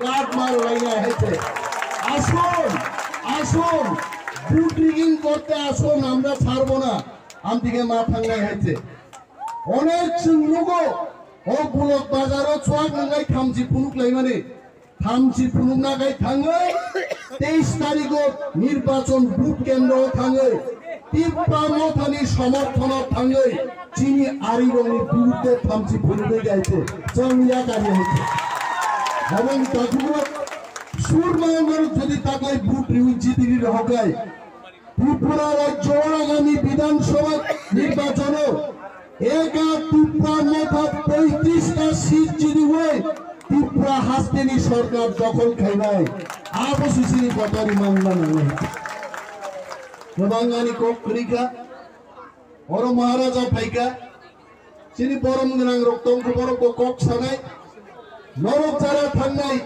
Guard মার লাইনে হেঁটে আসুন আসুন বুট রিগিং করতে আসুন, আমরা ছাড়বো না। আমদিকে মা থাঙ্গাই হেঁটে অনেক লোক ও বুলক বাজারও ছোয়াক নাঙ্গাই থামছি ফুনুক লাই মানে থামছি ফুনুক নাগাই থাঙ্গাই 23 তারিখ নির্বাচন বুট কেন্দ্র থাঙ্গাই তীব্রামথানি সমর্থন থাঙ্গাই চিনি আরিগনি বিরুদ্ধে থামছি ফুনুকে গাইছে চমিয়া কারি হয়েছে এবং তখন সুরমাঙ্গল যদি তাকে বুট জিতিনি রহগায় ত্রিপুরা রাজ্য আগামী বিধানসভা নির্বাচন একা তীব্রামথা 35টা সিট যদি হয় ত্রিপুরা হাসতেনি সরকার দখল খাইবাই আবসিসিনি কটারি মানবা নাঙ্গাই গোবাঙ্গানি কক করিকা অর মহারাজা ফাইকা চিনি বরম গোনাং রক্তঙ্ক বরক কক সানাই নরক যারা থাঙ্গাই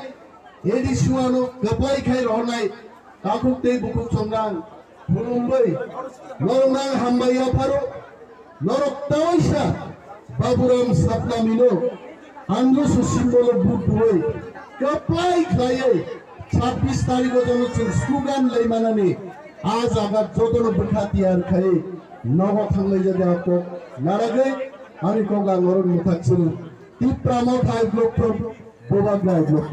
এডি সুয়ানো গপাই খাই রহনাই কাকুক তে বুকুক সংগ্রাং ফুলুম্বই নরনাং হামবাইয়া ফারো নরক তাওইসা বাবুরাম সাতনামিনো আন্দ্র সুসিম্বল বুট হই গপাই খাই 26 তারিখ জন্য স্লোগান লাইমানানি আজ আগার যতন বুখাতিয়ার খাই নব থাঙ্গাই যদি আপো নারাগে আমি কোগা নরক মুথাকছিল তীব্রামথাই ব্লক বোবাগ্রায় ব্লক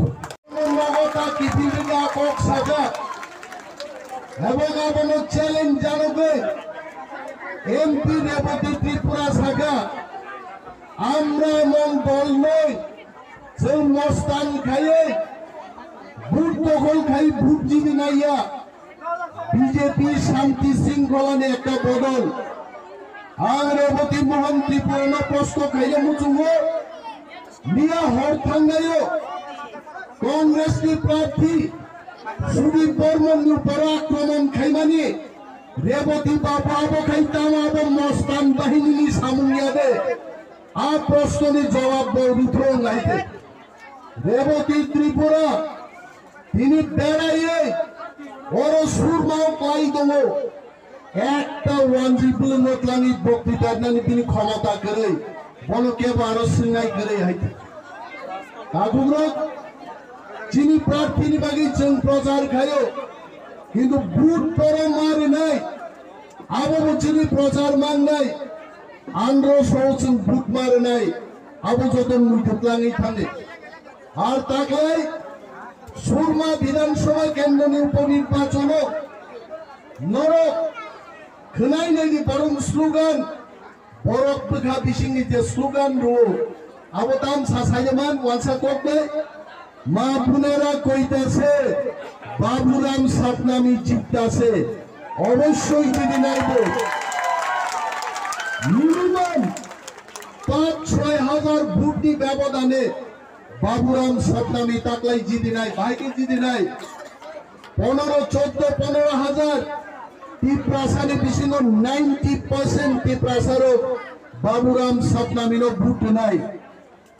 নগতা কিতিলিগা কক সাজা এবং আবনো চ্যালেঞ্জ জানবে এমপি রেবতী ত্রিপুরা শাখা আমরা এমন দল নই যে মস্তান খাইয়ে ভোট দখল খাই ভোট জিবি নাইয়া বিজেপি শান্তি শৃঙ্খলা একটা বদল আর রেবতী মোহন ত্রিপুরা প্রশ্ন খাইয়ে মুচুঙ্গ নিয়া হর থাঙ্গাইও कांग्रेस की प्रार्थी सुदीप बर्मन पर आक्रमण खाइमानी रेवती बाबा आबो खाइताम आबो मस्तान बाहिनी सामुंगिया दे आ प्रश्न नि जवाब दो विथ्रो नाइते रेवती त्रिपुरा তিনি বেড়াইয়ে ওর সুরমাও কই দমো একটা ওয়ানজিবল মতলানি বক্তৃতা নানি তিনি ক্ষমতা করে বলকে বারো সিংহাই করে হাইতে কাগুমরা চিনি প্রার্থী বাগি চং প্রচার খায়ো কিন্তু বুট পরে মারি নাই আবো চিনি প্রচার মান নাই আন্দ্র সৌচং বুট মারে নাই আবো যতন মুঠলাঙ্গি থানে আর তাকে সুরমা বিধানসভা কেন্দ্র উপনির্বাচন নরক খনাই নাই বরং স্লোগান বরক বখা বিসিংনি যে স্লোগান রো আবো তাম সাসাইমান ওয়ানসা করবে মা বোনেরা কইতেছে বাবুরাম সাতনামি জিততাছে অবশ্যই যদি নাইব মিনিমাম 5-6 হাজার ভোটনি ব্যবধানে বাবুরাম সাতনামি তাকলাই জিতি নাই ভাইকে জিতি নাই 15-14-15 হাজার টিপ্রাসানি বিশিন্ন 90% টিপ্রাসারও বাবুরাম সাতনামিনো ভোট নাই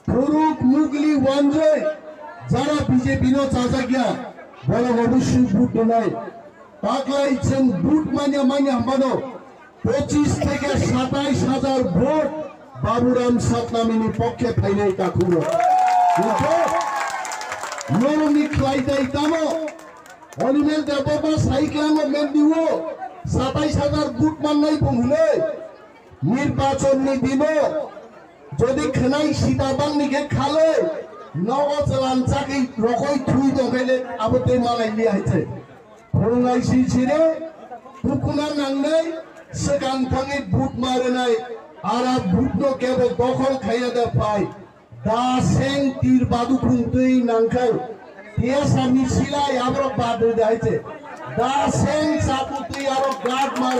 ফুরুক মুগলি ওয়ানজে যারা বিজেপি নো চাচা গিয়া বড় অবশ্যই বুট নাই তাকলাই ছেন বুট মানিয়া মানিয়া হামানো 25 থেকে 27 হাজার ভোট বাবুরাম সাতনামিনি পক্ষে ফাইনাই কাকুরো কিন্তু নরমি খাইতাই তামো অনিমেল দেববা সাইক্লামো মেন্দিও 27 হাজার বুট মাননাই বমুলে নির্বাচন নি দিন যদি খনাই সীতাবাং নিকে খালে নগচলান চাকি রকই থুই দখাইলে আবতে মালাই লিয়া হইছে ফরঙ্গাই সিছিরে ফুকুনা নাংনাই সেখান থেকে বুট মারে নাই আর বুট নো কেবল দখল খাইয়া দে পাই দা সেং তীর বাদু খুঁতই নাংখাই তিয়া সামি সিলাই আবার বাদ হইছে দা সেং চাপুতি আর গাড মার